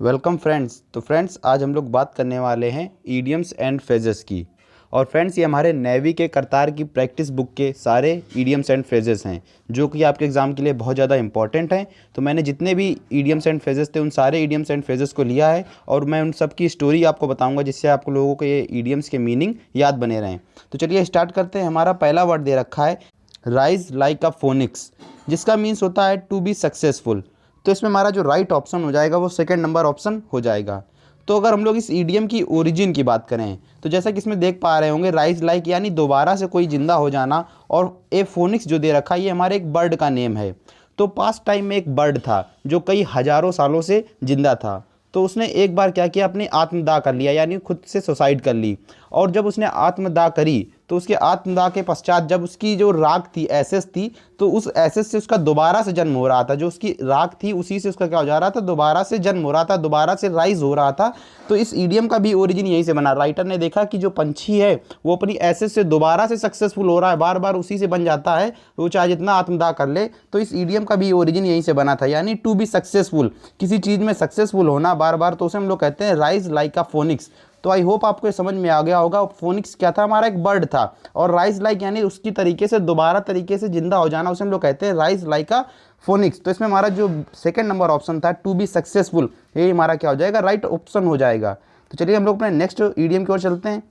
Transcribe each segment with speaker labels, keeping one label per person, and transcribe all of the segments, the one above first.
Speaker 1: Welcome friends. तो friends आज हम लोग बात करने वाले हैं ईडियम्स एंड फ्रेजेस की। और फ्रेंड्स ये हमारे नेवी के करतार की प्रैक्टिस बुक के सारे ईडियम्स एंड फ्रेजेस हैं जो कि आपके एग्ज़ाम के लिए बहुत ज़्यादा इंपॉर्टेंट हैं। तो मैंने जितने भी ईडियम्स एंड फ्रेजेस थे उन सारे ईडियम्स एंड फ्रेजेस को लिया है और मैं उन सब की स्टोरी आपको बताऊंगा जिससे आप लोगों को ये ईडियम्स के मीनिंग याद बने रहें। तो चलिए स्टार्ट करते हैं। हमारा पहला वर्ड दे रखा है राइज लाइक अ फोनिक्स, जिसका मीन्स होता है टू बी सक्सेसफुल। तो इसमें हमारा जो राइट ऑप्शन हो जाएगा वो सेकंड नंबर ऑप्शन हो जाएगा। तो अगर हम लोग इस ईडियम की ओरिजिन की बात करें तो जैसा कि इसमें देख पा रहे होंगे राइज लाइक यानी दोबारा से कोई जिंदा हो जाना, और ए फोनिक्स जो दे रखा है ये हमारे एक बर्ड का नेम है। तो पास्ट टाइम में एक बर्ड था जो कई हजारों सालों से जिंदा था। तो उसने एक बार क्या किया, अपनी आत्मदाह कर लिया यानी खुद से सुसाइड कर ली। और जब उसने आत्मदाह करी तो उसके आत्मदाह के पश्चात जब उसकी जो राख थी, एसेस थी, तो उस एसेस से उसका दोबारा से जन्म हो रहा था। जो उसकी राख थी उसी से उसका क्या हो जा रहा था, दोबारा से जन्म हो रहा था, दोबारा से राइज हो रहा था। तो इस ईडियम का भी ओरिजिन यहीं से बना। राइटर ने देखा कि जो पंछी है वो अपनी एसेस से दोबारा से सक्सेसफुल हो रहा है, बार बार उसी से बन जाता है, वो चाहे जितना आत्मदाह कर ले। तो इस ईडियम का भी ओरिजिन यहीं से बना था, यानी टू बी सक्सेसफुल, किसी चीज़ में सक्सेसफुल होना बार बार, तो उसे हम लोग कहते हैं राइज लाइक अ फोनिक्स। तो आई होप आपको ये समझ में आ गया होगा। फोनिक्स क्या था, हमारा एक बर्ड था, और राइज लाइक यानी उसकी तरीके से दोबारा तरीके से जिंदा हो जाना, उसे हम लोग कहते हैं राइज लाइक अ फोनिक्स। तो इसमें हमारा जो सेकंड नंबर ऑप्शन था टू बी सक्सेसफुल, ये हमारा क्या हो जाएगा, राइट ऑप्शन हो जाएगा। तो चलिए हम लोग अपने नेक्स्ट ईडियम की ओर चलते हैं।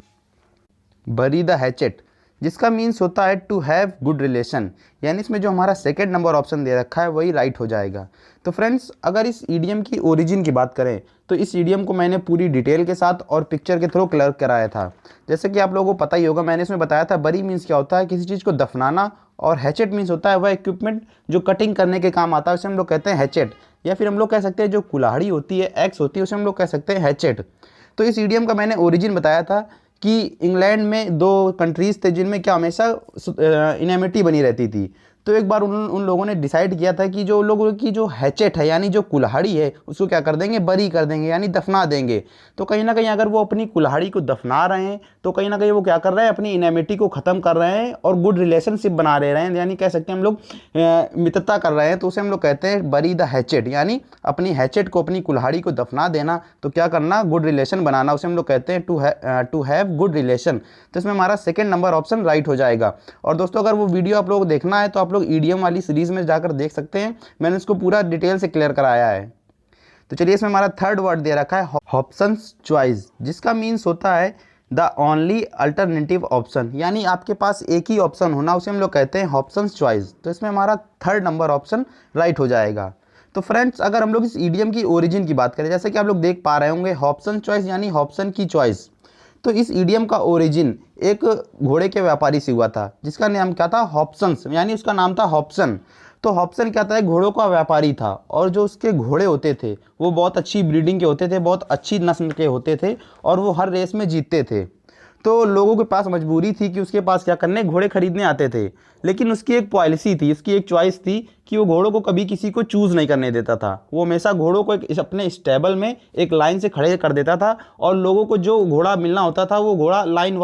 Speaker 1: बरी द हैचेट, जिसका मीन्स होता है टू हैव गुड रिलेशन, यानी इसमें जो हमारा सेकंड नंबर ऑप्शन दे रखा है वही राइट हो जाएगा। तो फ्रेंड्स अगर इस ईडियम की ओरिजिन की बात करें तो इस ईडियम को मैंने पूरी डिटेल के साथ और पिक्चर के थ्रू क्लियर कराया था। जैसे कि आप लोगों को पता ही होगा, मैंने इसमें बताया था बरी मीन्स क्या होता है, किसी चीज़ को दफनाना, और हैचेट मीन्स होता है वह इक्विपमेंट जो कटिंग करने के काम आता है, उसे हम लोग कहते हैं हैचेट। या फिर हम लोग कह सकते हैं जो कुल्हाड़ी होती है, एक्स होती है, उसे हम लोग कह सकते हैं हैचेट। तो इस ईडियम का मैंने ओरिजिन बताया था कि इंग्लैंड में दो कंट्रीज़ थे जिनमें क्या हमेशा इनेमिटी बनी रहती थी। तो एक बार उन उन लोगों ने डिसाइड किया था कि जो लोगों की जो हैचेट है यानी जो कुल्हाड़ी है उसको क्या कर देंगे, बरी कर देंगे यानी दफना देंगे। तो कहीं ना कहीं अगर वो अपनी कुल्हाड़ी को दफना रहे हैं तो कहीं ना कहीं वो क्या कर रहे हैं, अपनी इनेमिटी को ख़त्म कर रहे हैं और गुड रिलेशनशिप बना रहे हैं, यानी कह सकते हैं हम लोग मित्रता कर रहे हैं। तो उसे हम लोग कहते हैं बरी द हैचेट, यानी अपनी हैचेट को, अपनी कुल्हाड़ी को दफना देना, तो क्या करना, गुड रिलेशन बनाना, उसे हम लोग कहते हैं टू हैव गुड रिलेशन। तो इसमें हमारा सेकंड नंबर ऑप्शन राइट हो जाएगा। और दोस्तों अगर वो वीडियो आप लोगों को देखना है तो आप लोग ईडियम वाली सीरीज़ में जाकर देख सकते हैं, मैंने इसको पूरा डिटेल से क्लियर कराया है। तो चलिए इसमें हमारा थर्ड वर्ड दे रखा है हॉब्सन्स चॉइस, जिसका मीन्स होता है द ओनली अल्टरनेटिव ऑप्शन, यानी आपके पास एक ही ऑप्शन होना, उसे हम लोग कहते हैं हॉब्सन्स चॉइस। तो इसमें हमारा थर्ड नंबर ऑप्शन राइट हो जाएगा। तो फ्रेंड्स अगर हम लोग इस ईडियम की ओरिजिन की बात करें, जैसे कि आप लोग देख पा रहे होंगे हॉब्सन चॉइस यानी हॉब्सन की चॉइस। तो इस ईडियम का ओरिजिन एक घोड़े के व्यापारी से हुआ था जिसका नाम क्या था, हॉब्सन्स, यानी उसका नाम था हॉब्सन। तो हॉब्सन क्या था, एक घोड़ों का व्यापारी था, और जो उसके घोड़े होते थे वो बहुत अच्छी ब्रीडिंग के होते थे, बहुत अच्छी नस्ल के होते थे, और वो हर रेस में जीतते थे। तो लोगों के पास मजबूरी थी कि उसके पास क्या करने, घोड़े खरीदने आते थे। लेकिन उसकी एक पॉलिसी थी, उसकी एक चॉइस थी कि वो घोड़ों को कभी किसी को चूज़ नहीं करने देता था। वो हमेशा घोड़ों को एक अपने स्टेबल में एक लाइन से खड़े कर देता था, और लोगों को जो घोड़ा मिलना होता था वो घोड़ा लाइन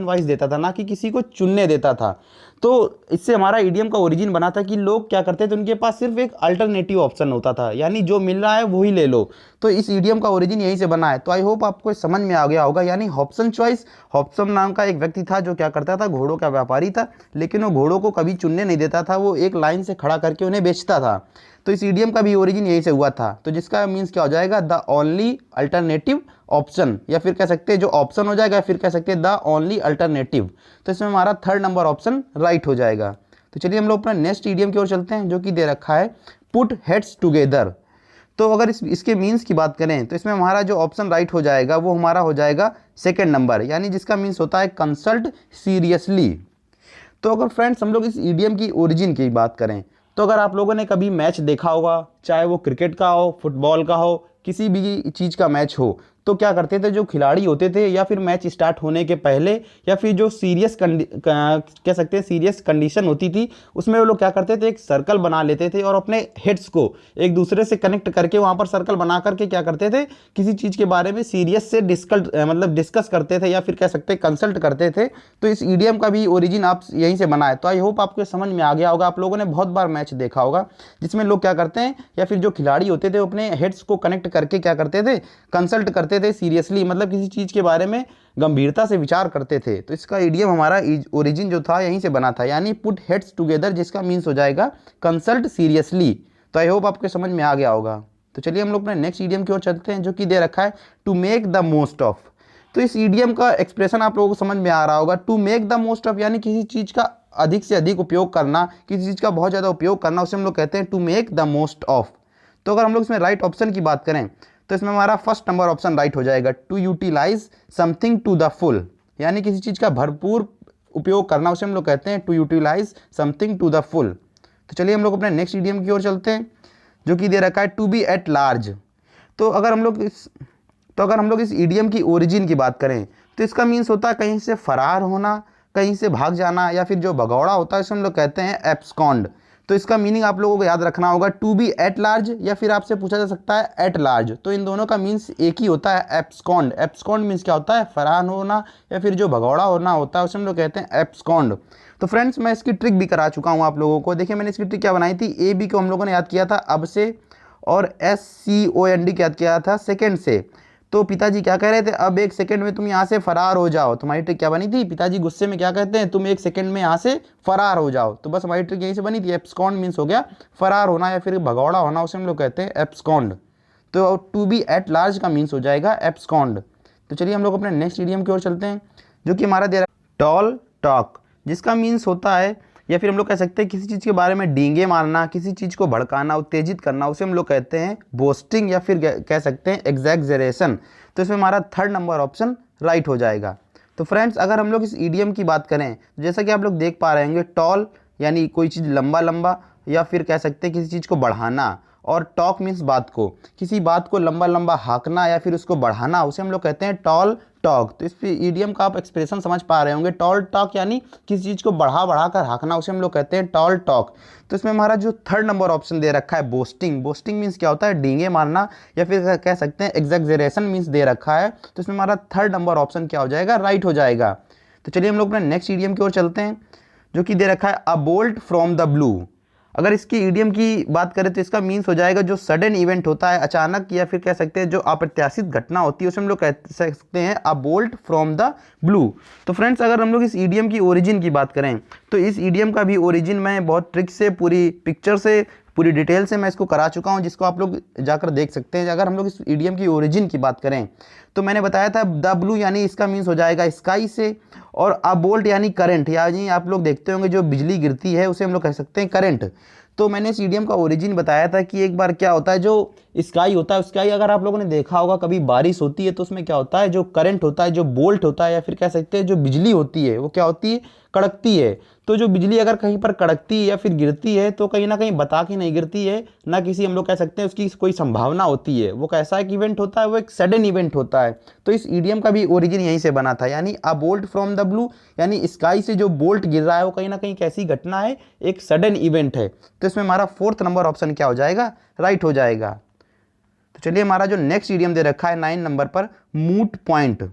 Speaker 1: वाइज देता था, ना कि किसी को चुनने देता था। तो इससे हमारा ईडियम का ओरिजिन बना था कि लोग क्या करते थे, उनके पास सिर्फ एक अल्टरनेटिव ऑप्शन होता था, यानी जो मिल रहा है वही ले लो। तो इस ईडियम का ओरिजिन यहीं से बना है। तो आई होप आपको समझ में आ गया होगा, यानी हॉब्सन चॉइस, हॉब्सन नाम का एक व्यक्ति था जो क्या करता था, घोड़ों का व्यापारी था, लेकिन वो घोड़ों को कभी चुनने नहीं देता था, वो एक लाइन से खड़ा करके उन्हें बेचता था। तो इस ईडियम का भी ओरिजिन यहीं से हुआ था। तो जिसका मीन्स क्या हो जाएगा, द ओनली अल्टरनेटिव ऑप्शन, या फिर कह सकते हैं जो ऑप्शन हो जाएगा, या फिर कह सकते हैं द ओनली अल्टरनेटिव। तो इसमें हमारा थर्ड नंबर ऑप्शन राइट हो जाएगा। तो चलिए हम लोग अपना नेक्स्ट ईडियम की ओर चलते हैं जो कि दे रखा है पुट हेड्स टुगेदर। तो अगर इसके मीन्स की बात करें तो इसमें हमारा जो ऑप्शन राइट हो जाएगा वो हमारा हो जाएगा सेकेंड नंबर, यानी जिसका मीन्स होता है कंसल्ट सीरियसली। तो अगर फ्रेंड्स हम लोग इस ईडियम की ओरिजिन की बात करें तो अगर आप लोगों ने कभी मैच देखा होगा, चाहे वो क्रिकेट का हो, फुटबॉल का हो, किसी भी चीज़ का मैच हो, तो क्या करते थे, जो खिलाड़ी होते थे या फिर मैच स्टार्ट होने के पहले या फिर जो कह सकते हैं सीरियस कंडीशन होती थी, उसमें वो लोग क्या करते थे, एक सर्कल बना लेते थे और अपने हेड्स को एक दूसरे से कनेक्ट करके वहाँ पर सर्कल बना करके क्या करते थे, किसी चीज़ के बारे में सीरियस से डिस्कस करते थे या फिर कह सकते हैं कंसल्ट करते थे। तो इस ईडियम का भी ओरिजिन आप यहीं से बना है। तो आई होप आपको समझ में आ गया होगा। आप लोगों ने बहुत बार मैच देखा होगा जिसमें लोग क्या करते हैं या फिर जो खिलाड़ी होते थे अपने हेड्स को कनेक्ट करके क्या करते थे, कंसल्ट करते थे सीरियसली, मतलब किसी चीज़ के बारे में गंभीरता से विचार करते थे। तो इसका ईडियम हमारा ओरिजिन जो था यहीं से बना था, यानी पुट हेड्स टुगेदर, जिसका मीन्स हो जाएगा कंसल्ट सीरियसली। तो आई होप आपको समझ में आ गया होगा। तो चलिए हम लोग अपने नेक्स्ट ईडियम की ओर चलते हैं, जो कि दे रखा है to make the most of. तो इस ईडियम का एक्सप्रेशन आप लोगों को समझ में आ रहा होगा। To make the most of यानी किसी चीज़ का अधिक से अधिक उपयोग करना, किसी चीज़ का बहुत ज़्यादा उपयोग करना, उसे हम लोग कहते हैं to make the most of. तो अगर हम लोग इसमें राइट ऑप्शन की बात करें तो इसमें हमारा फर्स्ट नंबर ऑप्शन राइट हो जाएगा, to utilise something to the full, यानी किसी चीज़ का भरपूर उपयोग करना, उसे हम लोग कहते हैं to utilise something to the full. तो चलिए हम लोग अपने नेक्स्ट ईडियम की ओर चलते हैं, जो कि दे रखा है टू बी एट लार्ज। तो अगर हम लोग इस ईडियम की ओरिजिन की बात करें तो इसका मीन्स होता है कहीं से फरार होना, कहीं से भाग जाना, या फिर जो भगौड़ा होता है उसे हम लोग कहते हैं एब्सकॉन्ड। तो इसका मीनिंग आप लोगों को याद रखना होगा, टू बी एट लार्ज या फिर आपसे पूछा जा सकता है एट लार्ज। तो इन दोनों का मीन्स एक ही होता है, एब्सकॉन्ड। एब्सकॉन्ड मीन्स क्या होता है, फरार होना या फिर जो भगौड़ा होना होता है उसे हम लोग कहते हैं एब्सकॉन्ड। तो फ्रेंड्स मैं इसकी ट्रिक भी करा चुका हूँ आप लोगों को। देखिए मैंने इसकी ट्रिक क्या बनाई थी, ए बी को हम लोगों ने याद किया था अब से, और SCOND को याद किया था सेकेंड से। तो पिताजी क्या कह रहे थे, अब एक सेकंड में तुम यहाँ से फरार हो जाओ। तुम्हारी ट्रिक क्या बनी थी, पिताजी गुस्से में क्या कहते हैं, तुम एक सेकंड में यहाँ से फरार हो जाओ। तो बस हमारी ट्रिक यहीं से बनी थी। एब्सकॉन्ड मीन्स हो गया फरार होना या फिर भगौड़ा होना, उसे हम लोग कहते हैं एब्सकॉन्ड। तो टू बी एट लार्ज का मीन्स हो जाएगा एब्सकॉन्ड। तो चलिए हम लोग अपने नेक्स्ट ईडियम की ओर चलते हैं, जो कि हमारा दे रहा है टॉल टॉक, जिसका मीन्स होता है या फिर हम लोग कह सकते हैं किसी चीज़ के बारे में डींगे मारना, किसी चीज़ को भड़काना, उत्तेजित करना, उसे हम लोग कहते हैं बोस्टिंग या फिर कह सकते हैं एग्जैगरेशन। तो इसमें हमारा थर्ड नंबर ऑप्शन राइट हो जाएगा। तो फ्रेंड्स अगर हम लोग इस ईडियम की बात करें, जैसा कि आप लोग देख पा रहे होंगे, टॉल यानी कोई चीज़ लंबा लंबा या फिर कह सकते हैं किसी चीज़ को बढ़ाना, और टॉक मीन्स बात को, किसी बात को लंबा लंबा हाँकना या फिर उसको बढ़ाना, उसे हम लोग कहते हैं टॉल टॉक। तो इस ईडियम का आप एक्सप्रेशन समझ पा रहे होंगे, टॉल टॉक यानी किसी चीज़ को बढ़ा बढ़ा कर हाँकना, उसे हम लोग कहते हैं टॉल टॉक। तो इसमें हमारा जो थर्ड नंबर ऑप्शन दे रखा है बोस्टिंग। बोस्टिंग मीन्स क्या होता है, डींगे मारना या फिर कह सकते हैं एग्जैगरेशन मीन्स दे रखा है। तो इसमें हमारा थर्ड नंबर ऑप्शन क्या हो जाएगा, राइट हो जाएगा। तो चलिए हम लोग अपने नेक्स्ट ईडियम की ओर चलते हैं, जो कि दे रखा है अ बोल्ट फ्रॉम द ब्लू। अगर इसकी ईडियम की बात करें तो इसका मीन्स हो जाएगा जो सडन इवेंट होता है, अचानक, या फिर कह सकते हैं जो अप्रत्याशित घटना होती है, उसे हम लोग कह सकते हैं अ बोल्ट फ्रॉम द ब्लू। तो फ्रेंड्स अगर हम लोग इस ईडियम की ओरिजिन की बात करें तो इस ईडियम का भी ओरिजिन मैं बहुत ट्रिक से, पूरी पिक्चर से, पूरी डिटेल से मैं इसको करा चुका हूँ, जिसको आप लोग जाकर देख सकते हैं। अगर हम लोग इस ईडियम की ओरिजिन की बात करें तो मैंने बताया था द ब्लू यानी इसका मीन्स हो जाएगा स्काई से, और अ बोल्ट यानी करंट, यानी आप लोग देखते होंगे जो बिजली गिरती है उसे हम लोग कह सकते हैं करंट। तो मैंने इस ईडियम का ओरिजिन बताया था कि एक बार क्या होता है, जो स्काई होता है, स्काई अगर आप लोगों ने देखा होगा कभी बारिश होती है तो उसमें क्या होता है, जो करंट होता है, जो बोल्ट होता है या फिर कह सकते हैं जो बिजली होती है, वो क्या होती है, कड़कती है। तो जो बिजली अगर कहीं पर कड़कती है या फिर गिरती है तो कहीं ना कहीं बता के नहीं गिरती है, ना किसी हम लोग कह सकते हैं उसकी कोई संभावना होती है। वो कैसा एक इवेंट होता है, वो एक सडन इवेंट होता है। तो इस ईडियम का भी ओरिजिन यहीं से बना था, यानी अ बोल्ट फ्रॉम द ब्लू, यानी स्काई से जो बोल्ट गिर रहा है वो कहीं ना कहीं कैसी घटना है, एक सडन इवेंट है। तो इसमें हमारा फोर्थ नंबर ऑप्शन क्या हो जाएगा, राइट हो जाएगा। तो चलिए हमारा जो नेक्स्ट ईडियम दे रखा है 9 नंबर पर, मूट पॉइंट।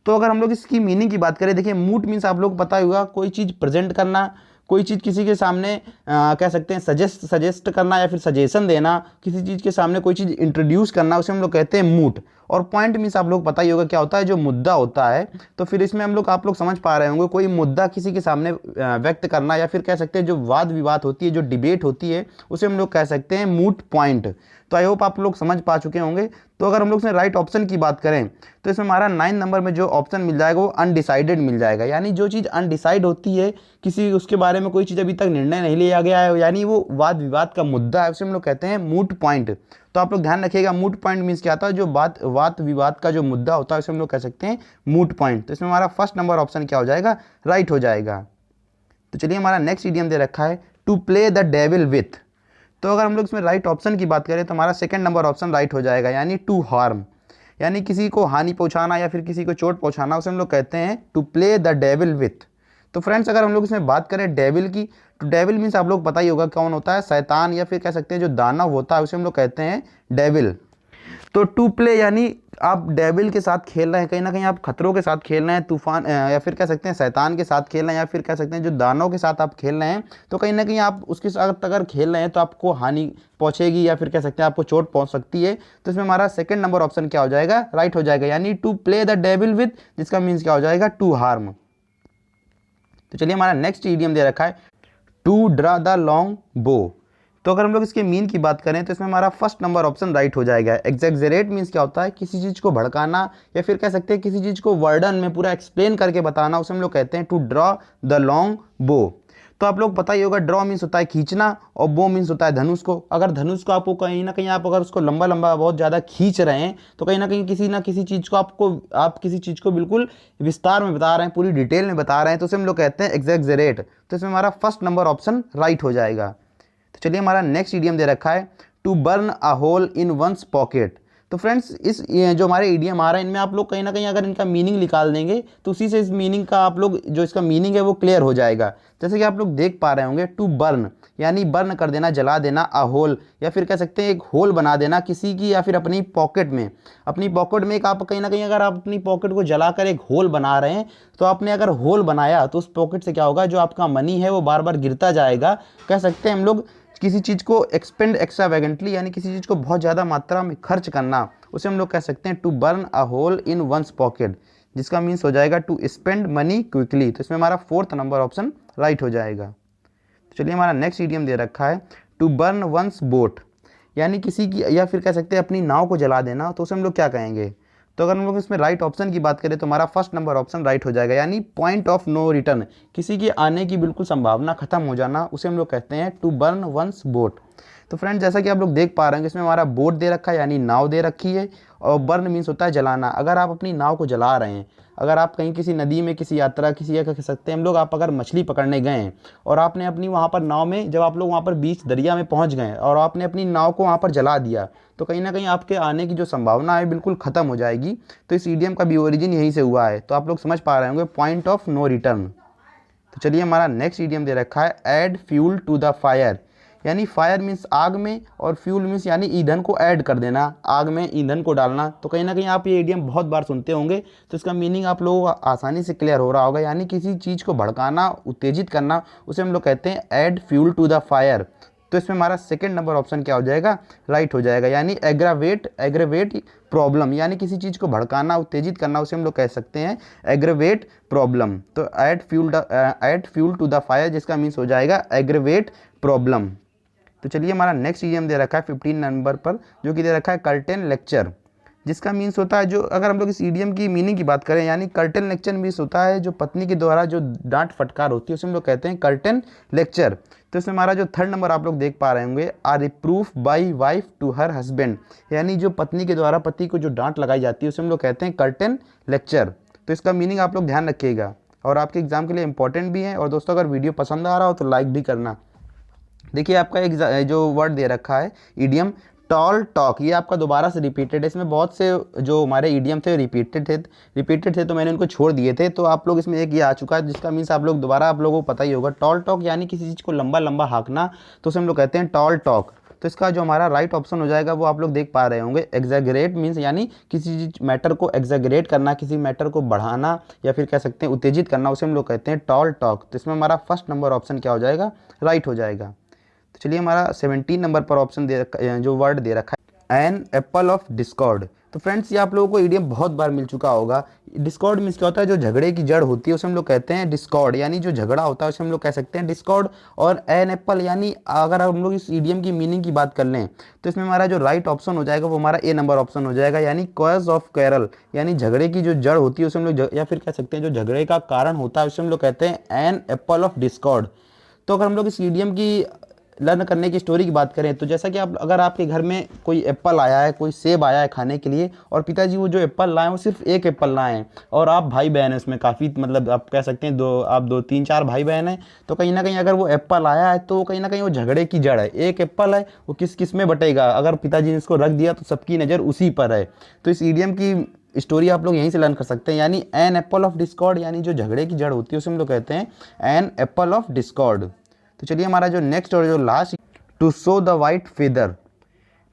Speaker 1: तो अगर हम लोग इसकी मीनिंग की बात करें, देखिए मूट मीन्स आप लोग पता होगा कोई चीज़ प्रेजेंट करना, कोई चीज़ किसी के सामने कह सकते हैं सजेस्ट करना या फिर सजेशन देना, किसी चीज़ के सामने कोई चीज़ इंट्रोड्यूस करना, उसे हम लोग कहते हैं मूट। और पॉइंट मीन्स आप लोग पता ही होगा क्या होता है, जो मुद्दा होता है। तो फिर इसमें हम लोग, आप लोग समझ पा रहे होंगे, कोई मुद्दा किसी के सामने व्यक्त करना या फिर कह सकते हैं जो वाद विवाद होती है, जो डिबेट होती है, उसे हम लोग कह सकते हैं मूट पॉइंट। तो आई होप आप लोग समझ पा चुके होंगे। तो अगर हम लोग इसमें राइट ऑप्शन की बात करें तो इसमें हमारा 9 नंबर में जो ऑप्शन मिल जाएगा वो अनडिसाइडेड मिल जाएगा, यानी जो चीज़ अनडिसाइड होती है, किसी उसके बारे में कोई चीज़ अभी तक निर्णय नहीं लिया गया है, यानी वो वाद विवाद का मुद्दा है, उसे हम लोग कहते हैं मूट पॉइंट। तो आप लोग ध्यान रखिएगा, मूट पॉइंट मीन्स क्या होता है, जो वाद विवाद का जो मुद्दा होता है उसे हम लोग कह सकते हैं मूट पॉइंट। तो इसमें हमारा फर्स्ट नंबर ऑप्शन क्या हो जाएगा, राइट हो जाएगा। तो चलिए हमारा नेक्स्ट इडियम दे रखा है to play the devil with. तो अगर हम लोग इसमें राइट ऑप्शन की बात करें तो हमारा सेकंड नंबर ऑप्शन राइट हो जाएगा, यानी टू हार्म, यानी किसी को हानि पहुंचाना या फिर किसी को चोट पहुंचाना, उसे हम लोग कहते हैं to play the devil with. तो फ्रेंड्स अगर हम लोग इसमें बात करें डेविल की, तो डेविल मीन्स आप लोग पता ही होगा कौन होता है, शैतान या फिर कह सकते हैं जो दानव होता है, उसे हम लोग कहते हैं डेविल। तो टू प्ले यानी आप डेविल के साथ खेल रहे हैं, कहीं ना कहीं आप खतरों के साथ खेल रहे हैं, तूफान या फिर कह सकते हैं शैतान के साथ खेल रहे हैं, या फिर कह सकते हैं जो दानव के साथ आप खेल रहे हैं। तो कहीं ना कहीं आप उसके साथ अगर खेल रहे हैं तो आपको हानि पहुंचेगी या फिर कह सकते हैं आपको चोट पहुंच सकती है। तो इसमें हमारा सेकंड नंबर ऑप्शन क्या हो जाएगा, राइट हो जाएगा, यानी to play the devil with, जिसका मीन्स क्या हो जाएगा, टू हार्म। तो चलिए हमारा नेक्स्ट इडियम दे रखा है टू ड्रा द लॉन्ग बो। तो अगर हम लोग इसके मीन की बात करें तो इसमें हमारा फर्स्ट नंबर ऑप्शन राइट हो जाएगा। एग्जैजरेट मीन्स क्या होता है, किसी चीज़ को भड़काना या फिर कह सकते हैं किसी चीज़ को वर्डन में पूरा एक्सप्लेन करके बताना, उसे हम लोग कहते हैं टू ड्रॉ द लॉन्ग बो। तो आप लोग पता ही होगा, ड्रॉ मीन्स होता है खींचना और बो मीन्स होता है धनुष को। अगर धनुष को आपको कहीं ना कहीं आप अगर उसको लंबा लंबा बहुत ज़्यादा खींच रहे हैं तो कहीं ना किसी चीज़ को आप किसी चीज़ को बिल्कुल विस्तार में बता रहे हैं, पूरी डिटेल में बता रहे हैं, तो उसे हम लोग कहते हैं एग्जैजरेट। तो इसमें हमारा फर्स्ट नंबर ऑप्शन राइट हो जाएगा। तो चलिए हमारा नेक्स्ट इडियम दे रखा है to burn a hole in one's pocket. तो फ्रेंड्स ये जो हमारे इडियम आ रहा है इनमें आप लोग कहीं ना कहीं अगर इनका मीनिंग निकाल देंगे तो उसी से इस मीनिंग का आप लोग जो इसका मीनिंग है वो क्लियर हो जाएगा। जैसे कि आप लोग देख पा रहे होंगे, टू बर्न यानी बर्न कर देना, जला देना, अ होल या फिर कह सकते हैं एक होल बना देना किसी की या फिर अपनी पॉकेट में। अपनी पॉकेट में एक आप कहीं ना कहीं अगर आप अपनी पॉकेट को जलाकर एक होल बना रहे हैं तो आपने अगर होल बनाया तो उस पॉकेट से क्या होगा, जो आपका मनी है वो बार बार गिरता जाएगा। कह सकते हैं हम लोग किसी चीज़ को एक्सपेंड एक्स्ट्रावेगेंटली यानी किसी चीज़ को बहुत ज़्यादा मात्रा में खर्च करना, उसे हम लोग कह सकते हैं to burn a hole in one's pocket, जिसका मीन्स हो जाएगा टू स्पेंड मनी क्विकली। तो इसमें हमारा फोर्थ नंबर ऑप्शन राइट हो जाएगा। तो चलिए हमारा नेक्स्ट इडियम दे रखा है टू बर्न वंस बोट, यानी किसी की या फिर कह सकते हैं अपनी नाव को जला देना, तो उसे हम लोग क्या कहेंगे। तो अगर हम लोग इसमें राइट ऑप्शन की बात करें तो हमारा फर्स्ट नंबर ऑप्शन राइट हो जाएगा, यानी पॉइंट ऑफ नो रिटर्न, किसी के आने की बिल्कुल संभावना खत्म हो जाना, उसे हम लोग कहते हैं टू बर्न वंस बोट। तो फ्रेंड जैसा कि आप लोग देख पा रहे हैं इसमें हमारा बोट दे रखा है यानी नाव दे रखी है, और बर्न मीन्स होता है जलाना। अगर आप अपनी नाव को जला रहे हैं, अगर आप कहीं किसी नदी में किसी यात्रा किसी या कह सकते हैं हम लोग आप अगर मछली पकड़ने गए हैं और आपने अपनी वहाँ पर नाव में, जब आप लोग वहाँ पर बीच दरिया में पहुँच गए और आपने अपनी नाव को वहाँ पर जला दिया, तो कहीं ना कहीं आपके आने की जो संभावना है बिल्कुल ख़त्म हो जाएगी। तो इस इडियम का भी ओरिजिन यहीं से हुआ है। तो आप लोग समझ पा रहे होंगे, पॉइंट ऑफ नो रिटर्न। तो चलिए हमारा नेक्स्ट इडियम दे रखा है add fuel to the fire, यानी फायर मीन्स आग में और फ्यूल मीन्स यानी ईंधन को ऐड कर देना, आग में ईंधन को डालना। तो कहीं ना कहीं आप ये इडियम बहुत बार सुनते होंगे, तो इसका मीनिंग आप लोगों को आसानी से क्लियर हो रहा होगा, यानी किसी चीज़ को भड़काना, उत्तेजित करना, उसे हम लोग कहते हैं add fuel to the fire. तो इसमें हमारा सेकंड नंबर ऑप्शन क्या हो जाएगा, राइट हो जाएगा, यानी एग्रेवेट प्रॉब्लम, यानी किसी चीज़ को भड़काना, उत्तेजित करना, उसे हम लोग कह सकते हैं एग्रेवेट प्रॉब्लम। तो add fuel to the fire, जिसका मीन्स हो जाएगा एग्रेवेट प्रॉब्लम। तो चलिए हमारा नेक्स्ट इडियम दे रखा है 15 नंबर पर, जो कि दे रखा है कर्टेन लेक्चर, जिसका मीन्स होता है, जो अगर हम लोग इस इडियम की मीनिंग की बात करें, यानी कर्टेन लेक्चर मीन्स होता है जो पत्नी के द्वारा जो डांट फटकार होती है उसे हम लोग कहते हैं कर्टेन लेक्चर। तो इसमें हमारा जो थर्ड नंबर आप लोग देख पा रहे होंगे, are reproof by wife to her husband, यानी जो पत्नी के द्वारा पति को जो डांट लगाई जाती है उसे हम लोग कहते हैं कर्टेन लेक्चर। तो इसका मीनिंग आप लोग ध्यान रखिएगा और आपके एग्जाम के लिए इंपॉर्टेंट भी है। और दोस्तों अगर वीडियो पसंद आ रहा हो तो लाइक भी करना। देखिए आपका एक जो वर्ड दे रखा है इडियम टॉल टॉक, ये आपका दोबारा से रिपीटेड है। इसमें बहुत से जो हमारे इडियम थे रिपीटेड थे तो मैंने उनको छोड़ दिए थे। तो आप लोग इसमें एक ये आ चुका है जिसका मीन्स आप लोग दोबारा आप लोगों को पता ही होगा, टॉल टॉक यानी किसी चीज़ को लंबा लंबा हाँकना, तो उसे हम लोग कहते हैं टॉल टॉक। तो इसका जो हमारा राइट ऑप्शन हो जाएगा वो आप लोग देख पा रहे होंगे, एग्जैगरेट मीन्स यानी किसी मैटर को एग्जैगरेट करना, किसी मैटर को बढ़ाना या फिर कह सकते हैं उत्तेजित करना, उसे हम लोग कहते हैं टॉल टॉक। तो इसमें हमारा फर्स्ट नंबर ऑप्शन क्या हो जाएगा, राइट हो जाएगा। तो चलिए हमारा 17 नंबर पर ऑप्शन जो वर्ड दे रखा है एन एप्पल ऑफ डिस्कॉर्ड। तो फ्रेंड्स ये आप लोगों को इडियम बहुत बार मिल चुका होगा। डिस्कॉर्ड मीन्स क्या होता है, जो झगड़े की जड़ होती है उसे हम लोग कहते हैं डिस्कॉर्ड, यानी जो झगड़ा होता है उसे हम लोग कह सकते हैं डिस्कॉर्ड। और एन एप्पल यानी अगर हम लोग इस इडियम की मीनिंग की बात कर लें तो इसमें हमारा जो राइट ऑप्शन हो जाएगा वो हमारा ए नंबर ऑप्शन हो जाएगा, यानी कॉज ऑफ क्वेरल, यानी झगड़े की जो जड़ होती है उसे हम लोग या फिर कह सकते हैं जो झगड़े का कारण होता है उसे हम लोग कहते हैं एन एप्पल ऑफ डिस्कॉर्ड। तो अगर हम लोग इस इडियम की लर्न करने की स्टोरी की बात करें तो जैसा कि आप अगर आपके घर में कोई एप्पल आया है, कोई सेब आया है खाने के लिए, और पिताजी वो जो एप्पल लाए हैं वो सिर्फ एक एप्पल लाए हैं, और आप भाई बहन हैं उसमें काफ़ी, मतलब आप कह सकते हैं आप दो तीन चार भाई बहन हैं, तो कहीं ना कहीं अगर वो एप्पल आया है तो कहीं ना कहीं वो झगड़े की जड़ है। एक एप्पल है, वो किस किस में बटेगा, अगर पिताजी ने इसको रख दिया तो सबकी नज़र उसी पर है। तो इस ईडियम की स्टोरी आप लोग यहीं से लर्न कर सकते हैं, यानी एन एप्पल ऑफ डिस्कॉर्ड, यानी जो झगड़े की जड़ होती है उसे हम लोग कहते हैं एन एप्पल ऑफ डिस्कॉर्ड। तो चलिए हमारा जो नेक्स्ट और जो last, to show the white feather,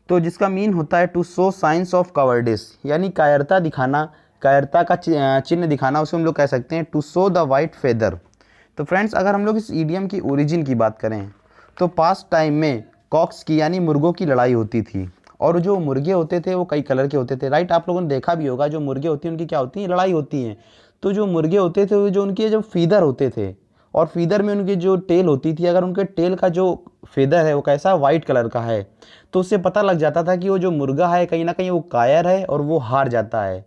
Speaker 1: तो जिसका मीन होता है to show signs of cowardice, यानी कायरता दिखाना, कायरता का चिन्ह दिखाना, उसे हम लोग कह सकते हैं to show the white feather. तो फ्रेंड्स अगर हम लोग इस ईडियम की ओरिजिन की बात करें तो पास्ट टाइम में कॉक्स की यानी मुर्गों की लड़ाई होती थी, और जो मुर्गे होते थे वो कई कलर के होते थे, राइट। आप लोगों ने देखा भी होगा जो मुर्गे होती हैं उनकी क्या होती है, लड़ाई होती है। तो जो मुर्गे होते थे वो जो उनके जो फीदर होते थे, और फीदर में उनकी जो टेल होती थी, अगर उनके टेल का जो फेदर है वो कैसा वाइट कलर का है, तो उससे पता लग जाता था कि वो जो मुर्गा है कहीं ना कहीं वो कायर है और वो हार जाता है।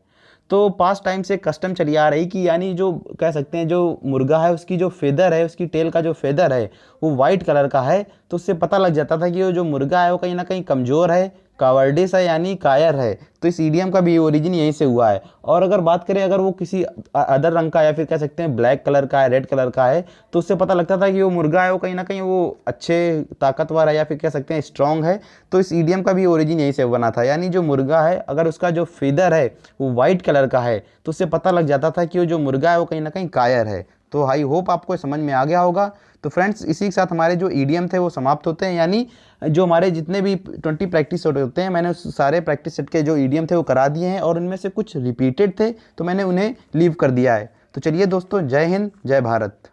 Speaker 1: तो पास्ट टाइम से कस्टम चली आ रही कि यानी जो कह सकते हैं जो मुर्गा है उसकी जो फेदर है, उसकी टेल का जो फेदर है वो वाइट कलर का है, तो उससे पता लग जाता था कि वो जो मुर्गा है वो कहीं ना कहीं कमज़ोर है, कावर्डिस है, यानी कायर है। तो इस ईडियम का भी ओरिजिन यहीं से हुआ है। और अगर बात करें अगर वो किसी अदर रंग का या फिर कह सकते हैं ब्लैक कलर का है, रेड कलर का है, तो उससे पता लगता था कि वो मुर्गा है वो कहीं ना कहीं वो अच्छे ताकतवर है या फिर कह सकते हैं स्ट्रॉन्ग है। तो इस ईडियम का भी ओरिजिन यहीं से बना था, यानी जो मुर्गा है अगर उसका जो फेदर है वो वाइट कलर का है तो उससे पता लग जाता था कि वो जो मुर्गा है वो कहीं ना कहीं कायर है। तो आई होप आपको समझ में आ गया होगा। तो फ्रेंड्स इसी के साथ हमारे जो ईडियम थे वो समाप्त होते हैं, यानी जो हमारे जितने भी 20 प्रैक्टिस सेट होते हैं, मैंने उस सारे प्रैक्टिस सेट के जो ईडियम थे वो करा दिए हैं, और उनमें से कुछ रिपीटेड थे तो मैंने उन्हें लीव कर दिया है। तो चलिए दोस्तों, जय हिंद, जय भारत।